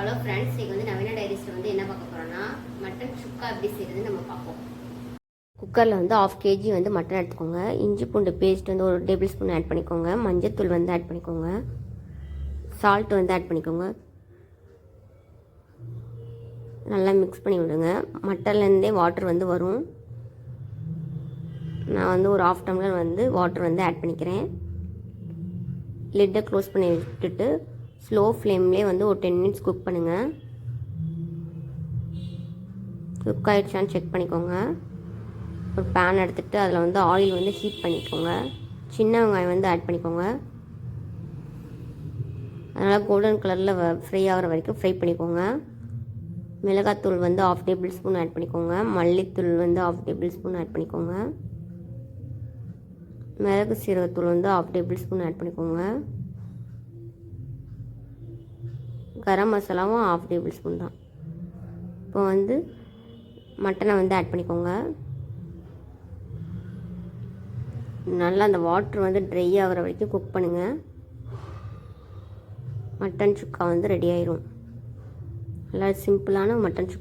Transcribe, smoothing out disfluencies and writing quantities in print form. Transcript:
Hello friends, இன்றைக்கி வந்து நவீன டைரிஸில் வந்து என்ன பார்க்க போகிறோன்னா மட்டன் சுக்கா எப்படி செய்கிறது நம்ம பார்ப்போம். குக்கரில் வந்து 1/2 kg வந்து மட்டன் எடுத்துக்கோங்க. இஞ்சி பூண்டு பேஸ்ட் வந்து 1 டேபிள் ஸ்பூன் ஆட் பண்ணிக்கோங்க. மஞ்சத்தூள் வந்து ஆட் பண்ணிக்கோங்க. சால்ட் வந்து ஆட் பண்ணிக்கோங்க. நல்லா மிக்ஸ் பண்ணி விடுங்க. மட்டன்லேருந்தே வாட்டர் வந்து வரும். நான் வந்து ஒரு 1/2 டம்ளர் வந்து வாட்டர் வந்து ஆட் பண்ணிக்கிறேன். லிட்டை க்ளோஸ் பண்ணி விட்டுட்டு ஸ்லோ ஃப்ளேம்லேயே வந்து ஒரு 10 மினிட்ஸ் குக் பண்ணுங்கள். குக் ஆகிடுச்சான்னு செக் பண்ணிக்கோங்க. ஒரு பேன் எடுத்துகிட்டு அதில் வந்து ஆயில் வந்து ஹீட் பண்ணிக்கோங்க. சின்ன வெங்காயம் வந்து ஆட் பண்ணிக்கோங்க. அதனால் கோல்டன் கலரில் ஃப்ரை ஆகிற வரைக்கும் ஃப்ரை பண்ணிக்கோங்க. மிளகாத்தூள் வந்து 1/2 டேபிள் ஸ்பூன் ஆட் பண்ணிக்கோங்க. மல்லித்தூள் வந்து 1/2 டேபிள் ஸ்பூன் ஆட் பண்ணிக்கோங்க. மிளகு சீரகத்தூள் வந்து 1/2 டேபிள் ஸ்பூன் ஆட் பண்ணிக்கோங்க. கரம் மசாலாவும் 1/2 டேபிள் ஸ்பூன் தான். இப்போ வந்து மட்டனை வந்து ஆட் பண்ணிக்கோங்க. நல்லா அந்த வாட்டர் வந்து ட்ரை ஆகிற வரைக்கும் குக் பண்ணுங்கள். மட்டன் சுக்கா வந்து ரெடி ஆயிரும். நல்லா சிம்பிளான மட்டன் சுக்கா.